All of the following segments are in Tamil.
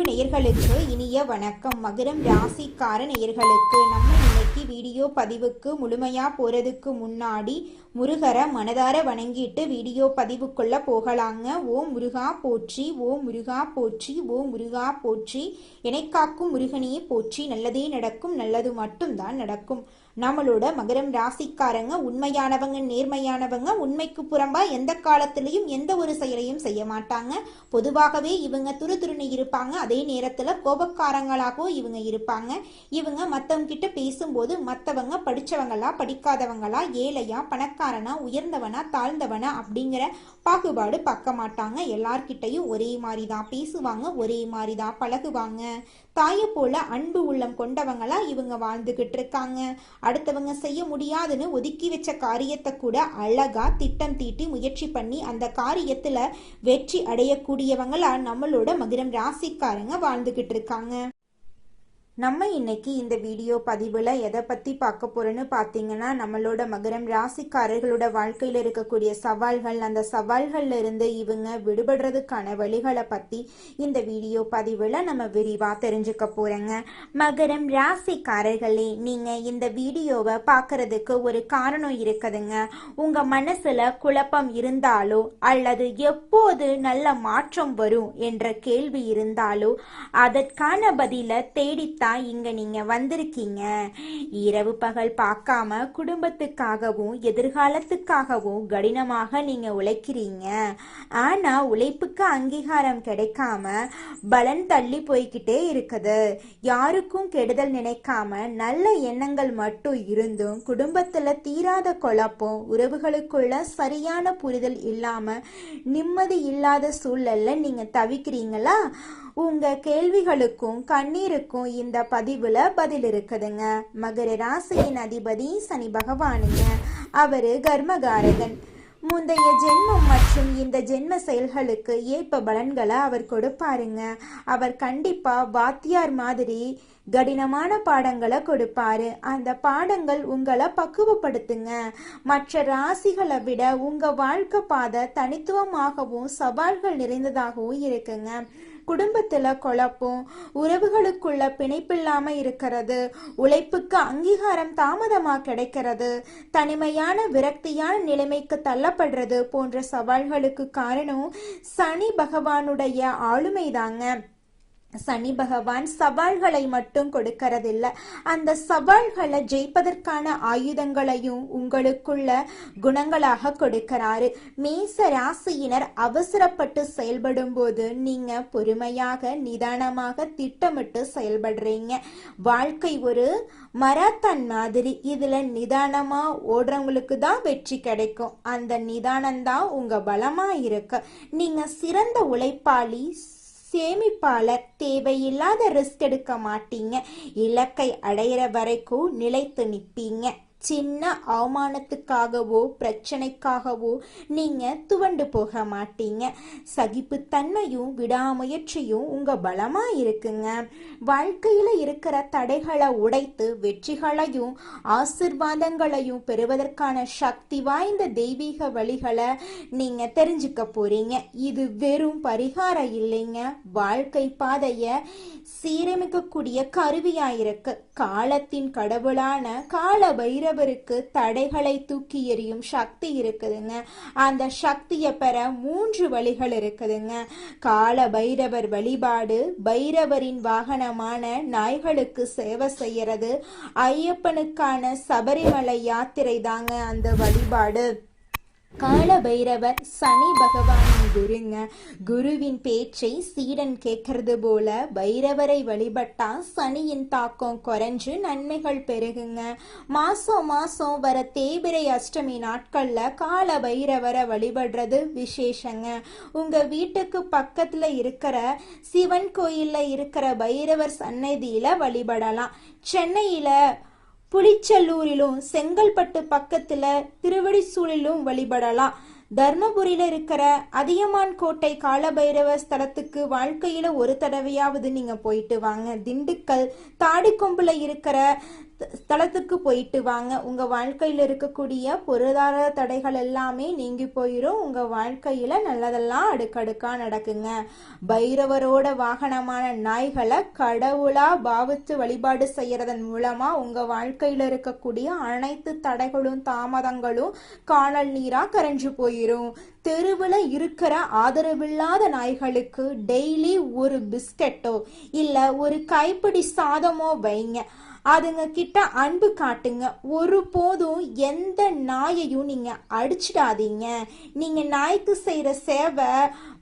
அன்பு நேயர்களுக்கு இனிய வணக்கம். மகரம் ராசிக்கார நேயர்களுக்கு நம்ம இன்னைக்கு வீடியோ பதிவுக்கு முழுமையா போறதுக்கு முன்னாடி முருகரை மனதார வணங்கிட்டு வீடியோ பதிவுக்குள்ள போகலாங்க. ஓம் முருகா போற்றி, ஓம் முருகா போற்றி, ஓம் முருகா போற்றி, எனைக்காக்கும் முருகனையே போற்றி, நல்லதே நடக்கும், நல்லது மட்டும்தான் நடக்கும். நம்மளோட மகரம் ராசிக்காரங்க உண்மையானவங்க, நேர்மையானவங்க, உண்மைக்கு புறம்பா எந்த காலத்திலையும் எந்த ஒரு செயலையும் செய்ய மாட்டாங்க. பொதுவாகவே இவங்க துருதுருன்னு இருப்பாங்க. அதே நேரத்துல கோபக்காரங்களாகவும் இவங்க இருப்பாங்க. இவங்க மத்தவங்க கிட்ட பேசும்போது மத்தவங்க படிச்சவங்களா படிக்காதவங்களா, ஏழையா பணக்காரனா, உயர்ந்தவனா தாழ்ந்தவனா அப்படிங்கிற பாகுபாடு பார்க்க மாட்டாங்க. எல்லார்கிட்டையும் ஒரே மாதிரி தான் பேசுவாங்க, ஒரே மாதிரி தான் பழகுவாங்க. தாயை போல அன்பு உள்ளம் கொண்டவங்களா இவங்க வாழ்ந்துகிட்டு இருக்காங்க. அடுத்தவங்க செய்ய முடியாதுன்னு ஒதுக்கி வச்ச காரியத்தை கூட அழகா திட்டம் தீட்டி முயற்சி பண்ணி அந்த காரியத்துல வெற்றி அடையக்கூடியவங்களா நம்மளோட மகரம் ராசிக்காரங்க வாழ்ந்துகிட்டு இருக்காங்க. நம்ம இன்னைக்கு இந்த வீடியோ பதிவில் எதை பற்றி பார்க்க போகிறோன்னு பார்த்தீங்கன்னா, நம்மளோட மகரம் ராசிக்காரர்களோட வாழ்க்கையில் இருக்கக்கூடிய சவால்கள், அந்த சவால்கள்ல இருந்து இவங்க விடுபடுறதுக்கான வழிகளை பற்றி இந்த வீடியோ பதிவில் நம்ம விரிவாக தெரிஞ்சுக்க போகிறோங்க. மகரம் ராசிக்காரர்களே, நீங்கள் இந்த வீடியோவை பார்க்கறதுக்கு ஒரு காரணம் இருக்குதுங்க. உங்கள் மனசில் குழப்பம் இருந்தாலோ அல்லது எப்போது நல்ல மாற்றம் வரும் என்ற கேள்வி இருந்தாலோ அதற்கான பதிலை தேடித்தான் இங்க நீங்க வந்திருக்கீங்க. இரவு பகல் பார்க்காம குடும்பத்துக்காகவும் எதிர்காலத்துக்காகவும் கடினமாக நீங்க உழைக்கிறீங்க. ஆனா உழைப்புக்கு அங்கீகாரம் கிடைக்காம பலன் தள்ளி போய்கிட்டே இருக்குது. யாருக்கும் கெடுதல் நினைக்காம நல்ல எண்ணங்கள் மட்டும் இருந்தும் குடும்பத்துல தீராத குழப்பம், உறவுகளுக்குள்ள சரியான புரிதல் இல்லாம நிம்மதி இல்லாத சூழல்ல நீங்க தவிக்கிறீங்களா? உங்க கேள்விகளுக்கும் கண்ணீருக்கும் இந்த பதிவுல பதில் இருக்குதுங்க. மகர ராசியின் அதிபதி சனி பகவானுங்க. அவரு கர்மகாரகன். முந்தைய ஜென்மம் மற்றும் இந்த ஜென்ம செயல்களுக்கு ஏற்ப பலன்களை அவர் கொடுப்பாருங்க. அவர் கண்டிப்பா வாத்தியார் மாதிரி கடினமான பாடங்களை கொடுப்பாரு. அந்த பாடங்கள் உங்களை பக்குவப்படுத்துங்க. மற்ற ராசிகளை விட உங்க வாழ்க்கை பாதை தனித்துவமாகவும் சவால்கள் நிறைந்ததாகவும் இருக்குங்க. குடும்பத்துல குழப்பம், உறவுகளுக்குள்ள பிணைப்பில்லாம இருக்கிறது, உழைப்புக்கு அங்கீகாரம் தாமதமா கிடைக்கிறது, தனிமையான விரக்தியான நிலைமைக்கு தள்ளப்படுறது போன்ற சவால்களுக்கு காரணம் சனி பகவானுடைய ஆளுமைதாங்க. சனி பகவான் சவால்களை மட்டும் கொடுக்கறதில்ல, அந்த சவால்களை ஜெயிப்பதற்கான ஆயுதங்களையும் உங்களுக்குள்ள குணங்களாக கொடுக்கிறாரு. மேச ராசியினர் அவசரப்பட்டு செயல்படும் போது நீங்க பொறுமையாக நிதானமாக திட்டமிட்டு செயல்படுறீங்க. வாழ்க்கை ஒரு மராத்தான் மாதிரி. இதுல நிதானமா ஓடுறவங்களுக்கு தான் வெற்றி கிடைக்கும். அந்த நிதானம்தான் உங்க பலமா இருக்கு. நீங்க சிறந்த உழைப்பாளி, சேமிப்பாளர். தேவையில்லாத ரிஸ்க் எடுக்க மாட்டீங்க. இலக்கை அடையிற வரைக்கும் நிலைத்து நிற்பீங்க. சின்ன அவமானத்துக்காகவோ பிரச்சனைக்காகவோ நீங்க துவண்டு போக மாட்டீங்க. சகிப்புத்தன்மையும் விடாமுயற்சியும் உங்க பலமா இருக்குங்க. வாழ்க்கையில இருக்கிற தடைகளை உடைத்து வெற்றிகளையும் ஆசிர்வாதங்களையும் பெறுவதற்கான சக்தி வாய்ந்த தெய்வீக வழிகளை நீங்க தெரிஞ்சுக்க போறீங்க. இது வெறும் பரிகாரம் இல்லைங்க, வாழ்க்கை பாதைய சீரமைக்கக்கூடிய கருவியாயிருக்கு. காலத்தின் கடவுளான கால பைரவருக்கு தடைகளை தூக்கி எறியும் சக்தி இருக்குதுங்க. அந்த சக்தியை பெற 3 வழிகள் இருக்குதுங்க. கால பைரவர் வழிபாடு, பைரவரின் வாகனமான நாய்களுக்கு சேவை செய்யறது, ஐயப்பனுக்கான சபரிமலை யாத்திரை தாங்க அந்த வழிபாடு. கால பைரவர் சனி பகவானின் குருங்க. குருவின் பேச்சை சீடன் கேட்கறது போல பைரவரை வழிபட்டா சனியின் தாக்கம் குறைஞ்சு நன்மைகள் பெருகுங்க. மாசம் வர தேய்பிறை அஷ்டமி நாட்கள்ல கால பைரவரை வழிபடுறது விசேஷங்க. உங்க வீட்டுக்கு பக்கத்துல இருக்கிற சிவன் கோயில்ல இருக்கிற பைரவர் சன்னதியில வழிபடலாம். சென்னையில புளிச்சல்லூரிலும் செங்கல்பட்டு பக்கத்துல திருவடிசூழிலும் வழிபடலாம். தர்மபுரியில இருக்கிற அதியமான் கோட்டை காலபைரவ ஸ்தலத்துக்கு வாழ்க்கையில ஒரு தடவையாவது நீங்க போயிட்டு வாங்க. திண்டுக்கல் தாடிக்கொம்புல இருக்கிற ஸ்தலத்துக்கு போயிட்டு வாங்க. உங்க வாழ்க்கையில இருக்கக்கூடிய பொருளாதார தடைகள் எல்லாமே நீங்கி போயிடும். உங்க வாழ்க்கையில நல்லதெல்லாம் அடுக்கடுக்கா நடக்குங்க. பைரவரோட வாகனமான நாய்களை கடவுளா பாவித்து வழிபாடு செய்யறதன் மூலமா உங்க வாழ்க்கையில இருக்கக்கூடிய அனைத்து தடைகளும் தாமதங்களும் காணல் நீரா கரைஞ்சு போயிரும். தெருவில் இருக்கிற ஆதரவில்லாத நாய்களுக்கு டெய்லி ஒரு பிஸ்கெட்டோ இல்ல ஒரு கைப்பிடி சாதமோ வைங்க. அதுங்க கிட்ட அன்பு காட்டுங்க. ஒருபோதும் எந்த நாயையும் நீங்க அடிச்சிடாதீங்க. நீங்க நாய்க்கு செய்யற சேவை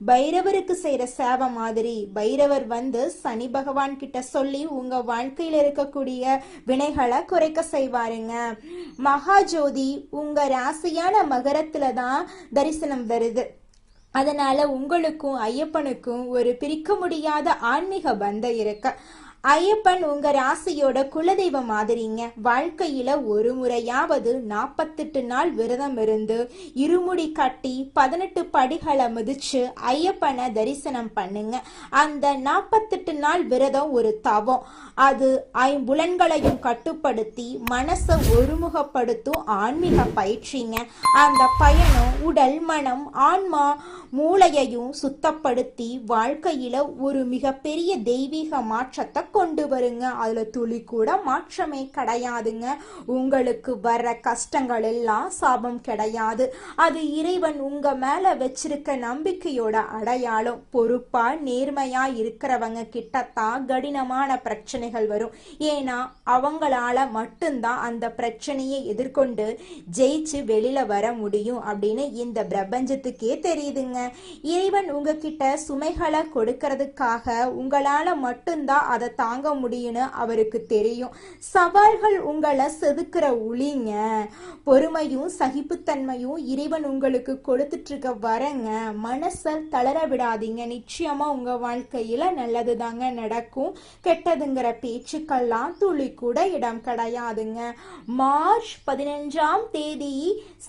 பைரவருக்கு செய்யற சேவை மாதிரி. பைரவர் வந்து சனி பகவான் கிட்ட சொல்லி உங்க வாழ்க்கையில இருக்கக்கூடிய வினைகளை குறைக்க செய்வாருங்க. மகாஜோதி உங்க ராசியான மகரத்துல தான் தரிசனம் வருது. அதனால உங்களுக்கும் ஐயப்பனுக்கும் ஒரு பிரிக்க முடியாத ஆன்மீக பந்தம் இருக்கு. ஐயப்பன் உங்க ராசியோட குலதெய்வம் மாதிரிங்க. வாழ்க்கையில ஒரு முறையாவது 48 நாள் விரதம் இருந்து இருமுடி கட்டி 18 படிகளை மிதிச்சு ஐயப்பனை தரிசனம் பண்ணுங்க. அந்த 48 நாள் விரதம் ஒரு தவம். அது ஐம்புலன்களையும் கட்டுப்படுத்தி மனசை ஒருமுகப்படுத்தும் ஆன்மீக பயிற்சிங்க. அந்த பயணம் உடல் மனம் ஆன்மா மூளையையும் சுத்தப்படுத்தி வாழ்க்கையில ஒரு மிகப்பெரிய தெய்வீக மாற்றத்தை கொண்டு வருங்க. அதுல துளி கூட மாற்றமே கிடையாதுங்க. உங்களுக்கு வர்ற கஷ்டங்கள் எல்லாம் சாபம் கிடையாது. அது இறைவன் உங்க மேல வச்சிருக்க நம்பிக்கையோட அடையாளம். பொறுப்பா நேர்மையா இருக்கிறவங்க கிட்டத்தான் கடினமான பிரச்சனைகள் வரும். ஏன்னா அவங்களால மட்டும்தான் அந்த பிரச்சனையை எதிர்கொண்டு ஜெயிச்சு வெளியில வர முடியும் அப்படின்னு இந்த பிரபஞ்சத்துக்கே தெரியுதுங்க. இறைவன் உங்ககிட்ட சுமைகளை கொடுக்கறதுக்காக உங்களால மட்டும்தான் அதை தாங்க முடியும்னு அவருக்கு தெரியும். சவால்கள் உங்களை செதுக்கிற உளிங்க. பொறுமையும் சகிப்புத்தன்மையும் இறைவன் உங்களுக்கு கொடுத்துட்டு இருக்க வரங்க. மனசை தளர விடாதீங்க. நிச்சயமா உங்க வாழ்க்கையில நல்லது தாங்க நடக்கும். கெட்டதுங்கிற பேச்சுக்கெல்லாம் துளி கூட இடம் கிடையாதுங்க. மார்ச் 15ஆம் தேதி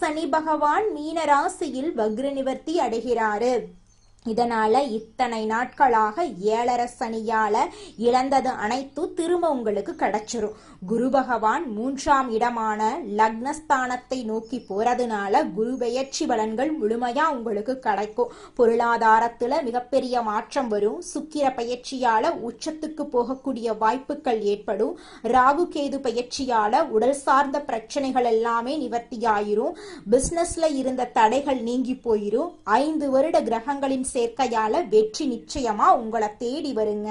சனி பகவான் மீன ராசியில் வக்ர நிவர்த்தி அடைகிறாரு. இதனால இத்தனை நாட்களாக 7.5 சனியால இழந்தது அனைத்தும் திரும்ப உங்களுக்கு கிடைச்சிரும். குரு பகவான் 3ஆம் இடமான லக்னஸ்தானத்தை நோக்கி போறதுனால குரு பெயர்ச்சி பலன்கள் முழுமையா உங்களுக்கு கிடைக்கும். பொருளாதாரத்துல மிகப்பெரிய மாற்றம் வரும். சுக்கிர பயிற்சியால உச்சத்துக்கு போகக்கூடிய வாய்ப்புகள் ஏற்படும். ராகு கேது பயிற்சியால உடல் சார்ந்த பிரச்சனைகள் எல்லாமே நிவர்த்தியாயிரும். பிசினஸ்ல இருந்த தடைகள் நீங்கி போயிரும். 5 வருட கிரகங்களின் சேர்க்கையால வெற்றி நிச்சயமா உங்களை தேடி வருங்க.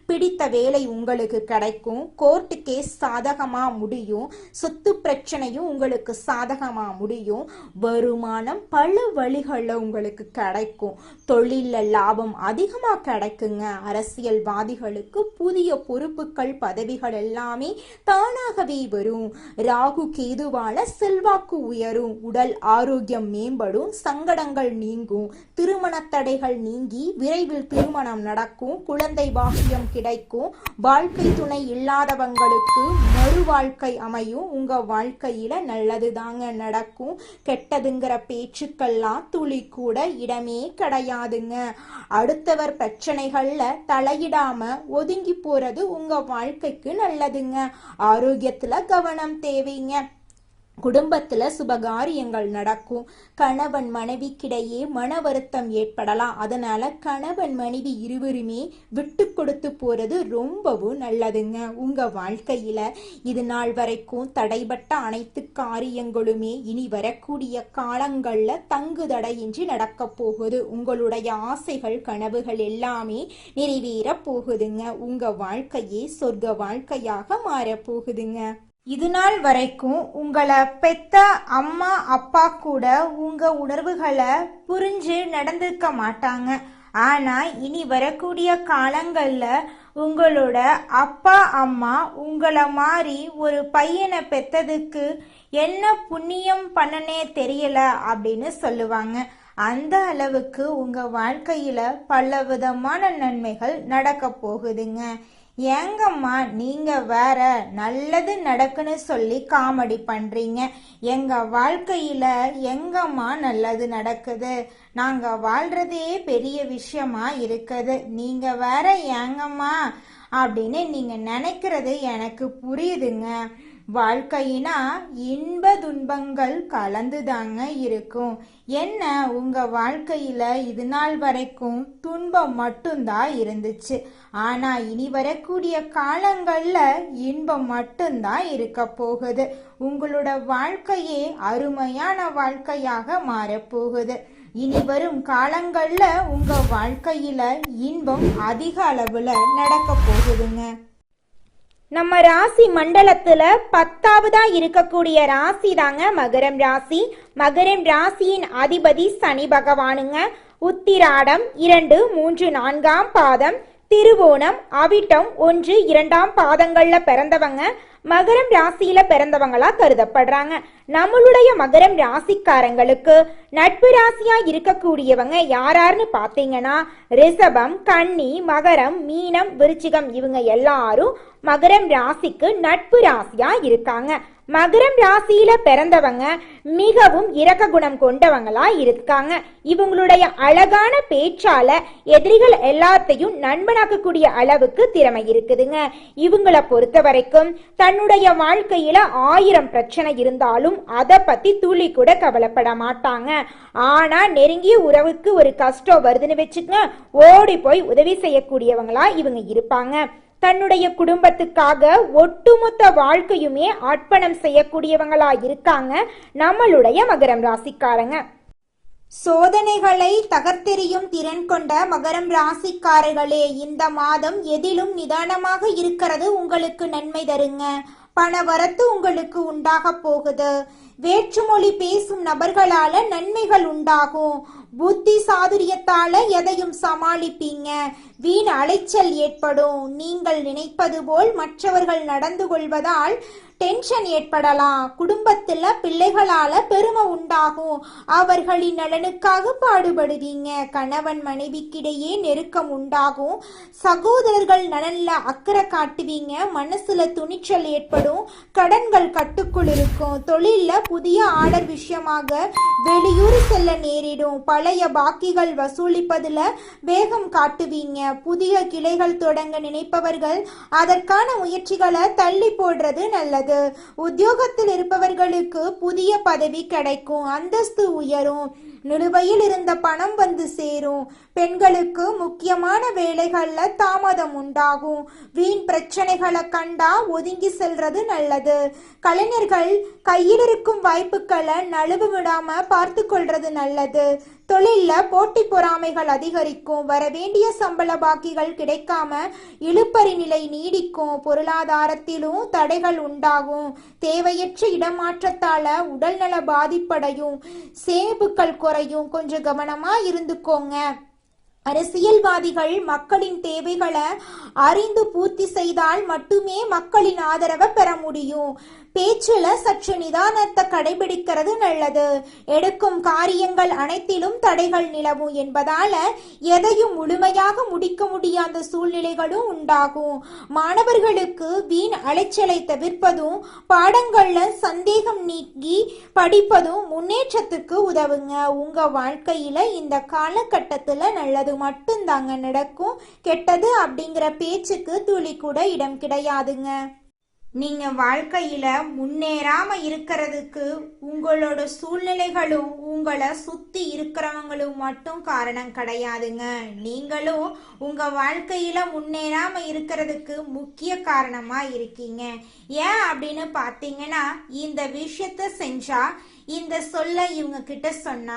பிடித்த வேலை உங்களுக்கு கிடைக்கும். கோர்ட் கேஸ் சாதகமா முடியும். சொத்து பிரச்சனையும் உங்களுக்கு சாதகமா முடியும். வருமானம் பல வழிகள்ல உங்களுக்கு கிடைக்கும். தொழில லாபம் அதிகமா கிடைக்குங்க. அரசியல்வாதிகளுக்கு புதிய பொறுப்புகள் பதவிகள் எல்லாமே தானாகவே வரும். ராகு கேதுவால செல்வாக்கு உயரும். உடல் ஆரோக்கியம் மேம்படும். சங்கடங்கள் நீங்கும். திருமண தடைகள் நீங்கி விரைவில் திருமணம் நடக்கும். குழந்தை பாக்கியம் கிடைக்கும். வாழ்க்கை துணை இல்லாதவங்களுக்கு மறு வாழ்க்கை அமையும். உங்க வாழ்க்கையில நல்லது தாங்க நடக்கும். கெட்டதுங்கிற பேச்சுக்கெல்லாம் துளி கூட இடமே கிடையாதுங்க. அடுத்தவர் பிரச்சனைகள்ல தலையிடாம ஒதுங்கி போறது உங்க வாழ்க்கைக்கு நல்லதுங்க. ஆரோக்கியத்துல கவனம் தேவைங்க. குடும்பத்துல சுபகாரியங்கள் நடக்கும். கணவன் மனைவிக்கிடையே மன வருத்தம் ஏற்படலாம். அதனால கணவன் மனைவி இருவருமே விட்டு கொடுத்து போறது ரொம்பவும் நல்லதுங்க. உங்க வாழ்க்கையில இது நாள் வரைக்கும் தடைபட்ட அனைத்து காரியங்களுமே இனி வரக்கூடிய காலங்கள்ல தங்கு தடையின்றி நடக்க போகுது. உங்களுடைய ஆசைகள் கனவுகள் எல்லாமே நிறைவேற போகுதுங்க. உங்க வாழ்க்கையே சொர்க்க வாழ்க்கையாக மாற போகுதுங்க. இது நாள் வரைக்கும் உங்களை பெத்த அம்மா அப்பா கூட உங்க உணர்வுகளை புரிஞ்சு நடந்திருக்க மாட்டாங்க. ஆனா இனி வரக்கூடிய காலங்கள்ல உங்களோட அப்பா அம்மா உங்களை மாதிரி ஒரு பையனை பெத்ததுக்கு என்ன புண்ணியம் பண்ணனே தெரியல அப்படின்னு சொல்லுவாங்க. அந்த அளவுக்கு உங்க வாழ்க்கையில பல விதமான நன்மைகள் நடக்க போகுதுங்க. ஏங்கம்மா நீங்க வேற நல்லது நடக்குன்னு சொல்லி காமெடி பண்றீங்க. எங்க வாழ்க்கையில எங்கம்மா நல்லது நடக்குது? நாங்க வாழ்றதே பெரிய விஷயமா இருக்குது. நீங்க வேற ஏங்கம்மா அப்படின்னு நீங்க நினைக்கிறது எனக்கு புரியுதுங்க. வாழ்க்கையினா இன்ப துன்பங்கள் கலந்துதாங்க இருக்கும். என்ன உங்க வாழ்க்கையில இது நாள் வரைக்கும் துன்பம் மட்டும்தான் இருந்துச்சு. ஆனா இனி வரக்கூடிய காலங்கள்ல இன்பம் மட்டும்தான் இருக்க போகுது. உங்களோட வாழ்க்கையே அருமையான வாழ்க்கையாக மாறப்போகுது. இனி வரும் காலங்கள்ல உங்க வாழ்க்கையில இன்பம் அதிக அளவுல நடக்க போகுதுங்க. நம்ம ராசி மண்டலத்துல 10வதா இருக்கக்கூடிய ராசி தாங்க மகரம் ராசி. மகரம் ராசியின் அதிபதி சனி பகவானுங்க. உத்திராடம் 2, 3, 4ஆம் பாதம், திருவோணம், அவிட்டம் 1, 2ஆம் பாதங்கள்ல பிறந்தவங்க மகரம் ராசியில பிறந்தவங்களா கருதப்படுறாங்க. நம்மளுடைய மகரம் ராசிக்காரங்களுக்கு நட்பு ராசியா இருக்கக்கூடியவங்க யாராருன்னு பாத்தீங்கன்னா ரிஷபம், கன்னி, மகரம், மீனம், விருச்சிகம் இவங்க எல்லாரும் மகரம் ராசிக்கு நட்பு ராசியா இருக்காங்க. மகரம் ராசியில பிறந்தவங்க மிகவும் இரக்க குணம் கொண்டவங்களா இருக்காங்க. இவங்களுடைய அழகான பேச்சால எதிரிகள் எல்லாத்தையும் நண்பனாக்கக்கூடிய அளவுக்கு திறமை இருக்குதுங்க. இவங்களை பொறுத்த வரைக்கும் தன்னுடைய வாழ்க்கையில 1000 பிரச்சனை இருந்தாலும் அதை பத்தி துளி கூட கவலைப்பட மாட்டாங்க. ஆனா நெருங்கிய உறவுக்கு ஒரு கஷ்டம் வருதுன்னு வச்சுக்கங்க, ஓடி போய் உதவி செய்யக்கூடியவங்களா இவங்க இருப்பாங்க. தன்னுடைய குடும்பத்துக்காக ஒட்டுமொத்த வாழ்க்கையுமே அர்ப்பணம் செய்யக்கூடியவங்களா இருக்காங்க நம்மளுடைய மகரம் ராசிக்காரங்க. சோதனைகளை தகர்த்தெறியும் திறன் கொண்ட மகரம் ராசிக்காரர்களே, இந்த மாதம் எதிலும் நிதானமாக இருக்கிறது உங்களுக்கு நன்மை தருங்க. பண வரத்து உங்களுக்கு உண்டாக போகுது. வேற்றுமொழி பேசும் நபர்களால நன்மைகள் உண்டாகும். புத்தி சாதுரியத்தால எதையும் சமாளிப்பீங்க. வீண் அலைச்சல் ஏற்படும். நீங்கள் நினைப்பது போல் மற்றவர்கள் நடந்து கொள்வதால் டென்ஷன் ஏற்படலாம். குடும்பத்துல பிள்ளைகளால பெருமை உண்டாகும். அவர்களின் நலனுக்காக பாடுபடுவீங்க. கணவன் மனைவிக்கிடையே நெருக்கம் உண்டாகும். சகோதரர்கள் நலன்ல அக்கறை காட்டுவீங்க. மனசுல துணிச்சல் ஏற்படும். கடன்கள் கட்டுக்குள் இருக்கும். தொழில்ல புதிய ஆர்டர் விஷயமாக வெளியூர் செல்ல நேரிடும். பழைய பாக்கிகள் வசூலிப்பதுல வேகம் காட்டுவீங்க. புதிய கிளைகள் தொடங்க நினைப்பவர்கள் அதற்கான முயற்சிகளை தள்ளி போடுறது நல்லது. உத்தியோகத்தில் இருப்பவர்களுக்கு புதிய பதவி கிடைக்கும். அந்தஸ்து உயரும். நிலுவையில் இருந்த பணம் வந்து சேரும். பெண்களுக்கு முக்கியமான வேலைகள்ல தாமதம் உண்டாகும். வீண் பிரச்சனைகளை கண்டா ஒதுங்கி செல்றது நல்லது. கலைஞர்கள் கையில் இருக்கும் வாய்ப்புகளை நழுவு விடாம பார்த்து கொள்றது நல்லது. தொழில்ல போட்டி பொறாமைகள் அதிகரிக்கும். வரவேண்டிய சம்பள பாக்கிகள் கிடைக்காம இழுப்பறி நிலை நீடிக்கும். பொருளாதாரத்திலும் தடைகள் உண்டாகும். தேவையற்ற இடமாற்றத்தால உடல்நல பாதிப்படையும். சேமிப்புகள் குறையும். கொஞ்சம் கவனமா இருந்துக்கோங்க. அரசியல்வாதிகள் மக்களின் தேவைகளை அறிந்து பூர்த்தி செய்தால் மட்டுமே மக்களின் ஆதரவை பெற முடியும். பேச்சுல சற்று நிதானத்தை கடைபிடிக்கிறது நல்லது. எடுக்கும் காரியங்கள் அனைத்திலும் தடைகள் நிலவும் என்பதால எதையும் முழுமையாக முடிக்க முடியாத சூழ்நிலைகளும் உண்டாகும். மாணவர்களுக்கு வீண் அலைச்சலை தவிர்ப்பதும் பாடங்கள்ல சந்தேகம் நீக்கி படிப்பதும் முன்னேற்றத்துக்கு உதவுங்க. உங்க வாழ்க்கையில இந்த காலகட்டத்துல நல்லது மட்டும்தாங்க நடக்கும். கெட்டது அப்படிங்கிற பேச்சுக்கு துளி கூட இடம் கிடையாதுங்க. நீங்க வாழ்க்கையில முன்னேறாம இருக்கிறதுக்கு உங்களோட சூழ்நிலைகளும் உங்களை சுத்தி இருக்கிறவங்களும் மட்டும் காரணம் கிடையாதுங்க. நீங்களும் உங்க வாழ்க்கையில முன்னேறாம இருக்கிறதுக்கு முக்கிய காரணமா இருக்கீங்க. ஏன் அப்படின்னு பார்த்தீங்கன்னா, இந்த விஷயத்த செஞ்சா, இந்த சொல்ல இவங்க கிட்ட சொன்னா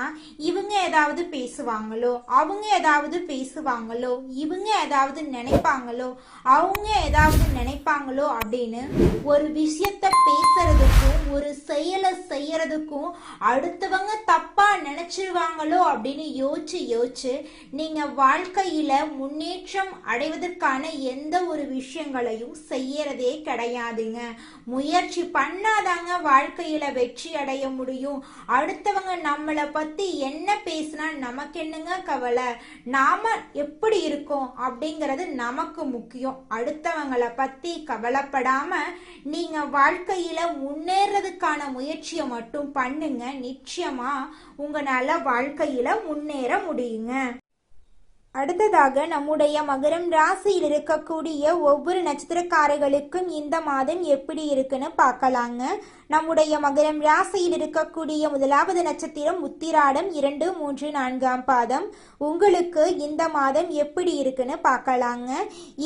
இவங்க ஏதாவது பேசுவாங்களோ, அவங்க ஏதாவது பேசுவாங்களோ, இவங்க ஏதாவது நினைப்பாங்களோ, அவங்க ஏதாவது நினைப்பாங்களோ அப்படின்னு ஒரு விஷயத்த பேசுறதுக்கும் ஒரு செயலை செய்யறதுக்கும் அடுத்தவங்க தப்பா நினைச்சிருவாங்களோ அப்படின்னு யோசிச்சு நீங்க வாழ்க்கையில முன்னேற்றம் அடைவதற்கான எந்த ஒரு விஷயங்களையும் செய்யறதே கிடையாதுங்க. முயற்சி பண்ணாதாங்க வாழ்க்கையில வெற்றி அடைய முடியும். அடுத்தவங்க நம்மளை பத்தி என்ன பேசினா நமக்கு என்னங்க கவலை? நாம எப்படி இருக்கோம் அப்படிங்கிறது நமக்கு முக்கியம். அடுத்தவங்களை பத்தி கவலைப்படாம நீங்க வாழ்க்கையில முன்னேறதுக்கான முயற்சியை மட்டும் பண்ணுங்க. நிச்சயமா உங்களால வாழ்க்கையில முன்னேற முடியுங்க. அடுத்ததாக நம்முடைய மகரம் ராசியில் இருக்கக்கூடிய ஒவ்வொரு நட்சத்திரக்காரர்களுக்கும் இந்த மாதம் எப்படி இருக்குன்னு பார்க்கலாங்க. நம்முடைய மகரம் ராசியில் இருக்கக்கூடிய முதலாவது நட்சத்திரம் உத்திராடம் 2, 3, 4ஆம் பாதம். உங்களுக்கு இந்த மாதம் எப்படி இருக்குன்னு பார்க்கலாங்க.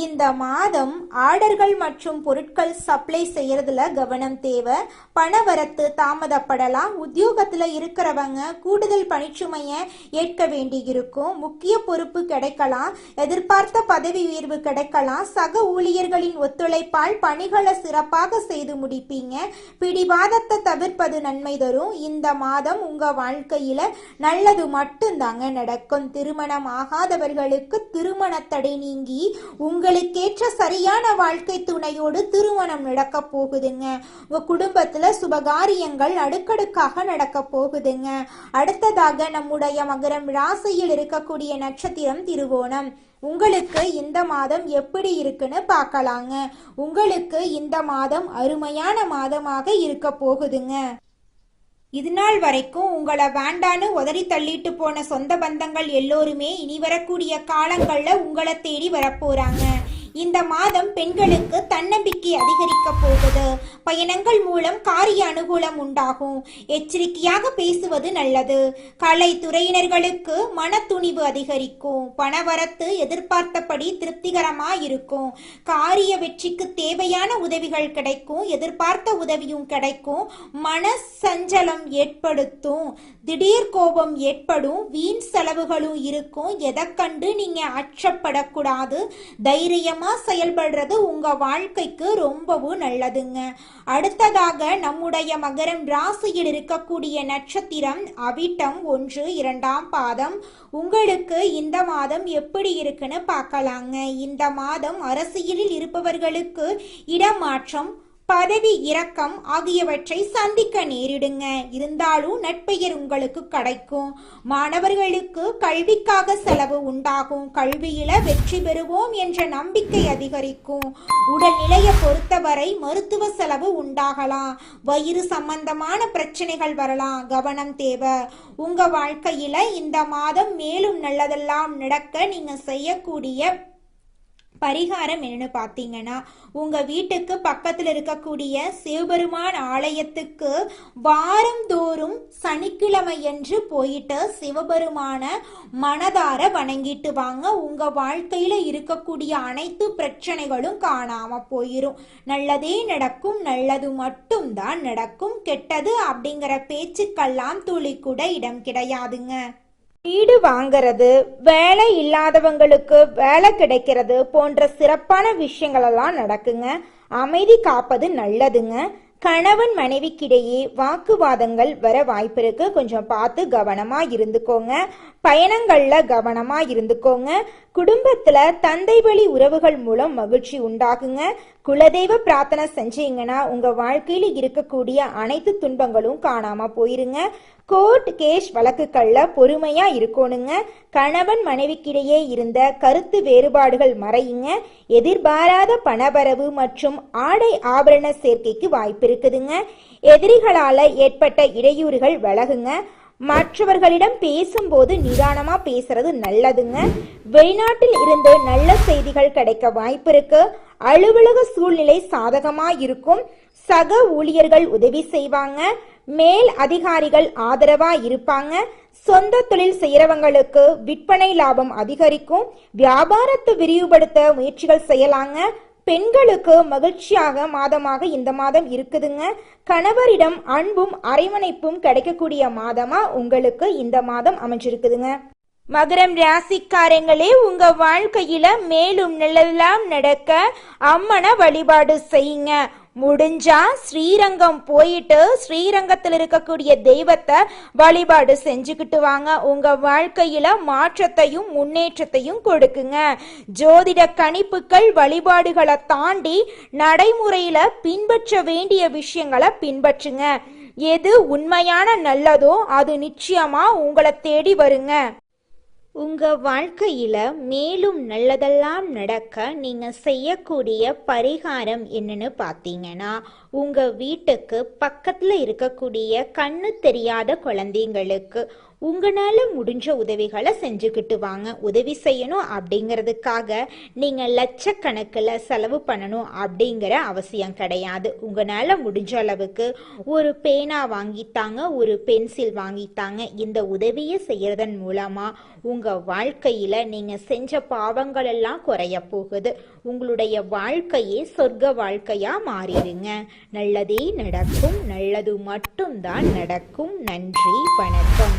இந்த மாதம் ஆர்டர்கள் மற்றும் பொருட்கள் சப்ளை செய்யறதுல கவனம் தேவை. பணவரத்து தாமதப்படலாம். உத்தியோகத்துல இருக்கிறவங்க கூடுதல் பணிச்சுமையை ஏற்க வேண்டியிருக்கும். முக்கிய பொறுப்பு கிடைக்கலாம். எதிர்பார்த்த பதவி உயர்வு கிடைக்கலாம். சக ஊழியர்களின் ஒத்துழைப்பால் பணிகளை சிறப்பாக செய்து முடிப்பீங்க. பிடிவாதத்தை தவிர்ப்பது நன்மை தரும். இந்த மாதம் உங்க வாழ்க்கையில நல்லது மட்டும்தாங்க நடக்கும். திருமணம் ஆகாதவர்களுக்கு திருமண தடை நீங்கி உங்களுக்கேற்ற சரியான வாழ்க்கை துணையோடு திருமணம் நடக்க போகுதுங்க. உங்க குடும்பத்துல சுபகாரியங்கள் அடுக்கடுக்காக நடக்க போகுதுங்க. அடுத்ததாக நம்முடைய மகரம் ராசியில் இருக்கக்கூடிய நட்சத்திரம் திருவோணம். உங்களுக்கு இந்த மாதம் எப்படி இருக்குன்னு பார்க்கலாங்க. உங்களுக்கு இந்த மாதம் அருமையான மாதமாக இருக்க போகுதுங்க. இது நாள் வரைக்கும் உங்களை வேண்டான்னு உதறி தள்ளிட்டு போன சொந்த பந்தங்கள் எல்லோருமே இனி வரக்கூடிய காலங்கள்ல உங்களை தேடி வரப்போறாங்க. இந்த மாதம் பெண்களுக்கு தன்னம்பிக்கை அதிகரிக்க போகுது. பயணங்கள் மூலம் காரிய அனுகூலம் உண்டாகும். எச்சரிக்கையாக பேசுவது நல்லது. கலைத்துறையினர்களுக்கு மன துணிவு அதிகரிக்கும். பணவரத்து எதிர்பார்த்தபடி திருப்திகரமா இருக்கும். காரிய வெற்றிக்கு தேவையான உதவிகள் கிடைக்கும். எதிர்பார்த்த உதவியும் கிடைக்கும். மன சஞ்சலம் ஏற்படுத்தும். திடீர் கோபம் ஏற்படும். வீண் செலவுகளும் இருக்கும். எதை கண்டு நீங்க அச்சப்படக்கூடாது. தைரியமா செயல்படுறது உங்க வாழ்க்கைக்கு ரொம்பவும் நல்லதுங்க. அடுத்ததாக நம்முடைய மகரம் ராசியில் இருக்கக்கூடிய நட்சத்திரம் அவிட்டம் 1, 2ஆம் பாதம். உங்களுக்கு இந்த மாதம் எப்படி இருக்குன்னு பார்க்கலாங்க. இந்த மாதம் அரசியலில் இருப்பவர்களுக்கு இடமாற்றம், பதவி இறக்கம் ஆகியவற்றை சந்திக்க நேரிடுங்க. இருந்தாலும் நட்பெயர் உங்களுக்கு கிடைக்கும். மாணவர்களுக்கு கல்விக்காக செலவு உண்டாகும். கல்வியில வெற்றி பெறுவோம் என்ற நம்பிக்கை அதிகரிக்கும். உடல்நிலையை பொறுத்தவரை மருத்துவ செலவு உண்டாகலாம். வயிறு சம்பந்தமான பிரச்சனைகள் வரலாம். கவனம் தேவை. உங்க வாழ்க்கையில இந்த மாதம் மேலும் நல்லதெல்லாம் நடக்க நீங்க செய்யக்கூடிய பரிகாரம் என்னன்னு பார்த்தீங்கன்னா, உங்க வீட்டுக்கு பக்கத்தில் இருக்கக்கூடிய சிவபெருமான் ஆலயத்துக்கு வாரந்தோறும் சனிக்கிழமை என்று போயிட்டு சிவபெருமான மனதார வணங்கிட்டு வாங்க. உங்க வாழ்க்கையில இருக்கக்கூடிய அனைத்து பிரச்சனைகளும் காணாம போயிரும். நல்லதே நடக்கும். நல்லது மட்டும்தான் நடக்கும். கெட்டது அப்படிங்கிற பேச்சுக்கெல்லாம் துளி கூட இடம் கிடையாதுங்க. வீடு வாங்கிறது, வேலை இல்லாதவங்களுக்கு வேலை கிடைக்கிறது போன்ற சிறப்பான விஷயங்கள் எல்லாம் நடக்குங்க. அமைதி காப்பது நல்லதுங்க. கணவன் மனைவிக்கிடையே வாக்குவாதங்கள் வர வாய்ப்பு இருக்கு. கொஞ்சம் பார்த்து கவனமா இருந்துக்கோங்க. பயணங்கள்ல கவனமா இருந்துக்கோங்க. குடும்பத்துல தந்தை வழி உறவுகள் மூலம் மகிழ்ச்சி உண்டாகுங்க. குலதெய்வ பிரார்த்தனை செஞ்சீங்கன்னா உங்க வாழ்க்கையில இருக்கக்கூடிய அனைத்து துன்பங்களும் காணாம போயிருங்க. கோர்ட் கேஸ் வழக்குகள்ல பொறுமையா இருக்கணுங்க. கணவன் மனைவிக்கிடையே இருந்த கருத்து வேறுபாடுகள் மறையுங்க. எதிர்பாராத பணவரவு மற்றும் ஆடை ஆபரண சேர்க்கைக்கு வாய்ப்பு இருக்குதுங்க. எதிரிகளால ஏற்பட்ட இடையூறுகள் விலகுங்க. மற்றவர்களிடம் பேசும்போது நிதானமா பேசுறது நல்லதுங்க. வெளிநாட்டில் இருந்து நல்ல செய்திகள் கிடைக்க வாய்ப்பு இருக்கு. அலுவலக சூழ்நிலை சாதகமா இருக்கும். சக ஊழியர்கள் உதவி செய்வாங்க. மேல் அதிகாரிகள் ஆதரவா இருப்பாங்க. சொந்த தொழில் செய்யறவங்களுக்கு விற்பனை லாபம் அதிகரிக்கும். வியாபாரத்தை விரிவுபடுத்த முயற்சிகள் செய்யலாங்க. பெண்களுக்கு மகிழ்ச்சியாக மாதமாக இந்த மாதம் இருக்குதுங்க. கணவரிடம் அன்பும் அரவணைப்பும் கிடைக்கக்கூடிய மாதமா உங்களுக்கு இந்த மாதம் அமைஞ்சிருக்குதுங்க. மகரம் ராசிக்காரங்களே, உங்க வாழ்க்கையில மேலும் நல்லதெல்லாம் நடக்க அம்மனை வழிபாடு செய்யுங்க. முடிஞ்சா ஸ்ரீரங்கம் போயிட்டு ஸ்ரீரங்கத்தில் இருக்கக்கூடிய தெய்வத்தை வழிபாடு செஞ்சுக்கிட்டு வாங்க. உங்க வாழ்க்கையில மாற்றத்தையும் முன்னேற்றத்தையும் கொடுக்குங்க. ஜோதிட கணிப்புகள் வழிபாடுகளை தாண்டி நடைமுறையில பின்பற்ற வேண்டிய விஷயங்களை பின்பற்றுங்க. எது உண்மையான நல்லதோ அது நிச்சயமா உங்களை தேடி வருங்க. உங்க வாழ்க்கையில மேலும் நல்லதெல்லாம் நடக்க நீங்க செய்யக்கூடிய பரிகாரம் என்னன்னு பார்த்தீங்கன்னா, உங்க வீட்டுக்கு பக்கத்துல இருக்கக்கூடிய கண்ணு தெரியாத குழந்தைங்களுக்கு உங்களால் முடிஞ்ச உதவிகளை செஞ்சுக்கிட்டு வாங்க. உதவி செய்யணும் அப்படிங்கிறதுக்காக நீங்கள் லட்சக்கணக்கில் செலவு பண்ணணும் அப்படிங்கிற அவசியம் கிடையாது. உங்களால் முடிஞ்ச அளவுக்கு ஒரு பேனா வாங்கித்தாங்க, ஒரு பென்சில் வாங்கித்தாங்க. இந்த உதவியை செய்யறதன் மூலமாக உங்கள் வாழ்க்கையில் நீங்கள் செஞ்ச பாவங்கள் எல்லாம் குறைய போகுது. உங்களுடைய வாழ்க்கையே சொர்க்க வாழ்க்கையாக மாறிடுங்க. நல்லதே நடக்கும், நல்லது மட்டும்தான் நடக்கும். நன்றி, வணக்கம்.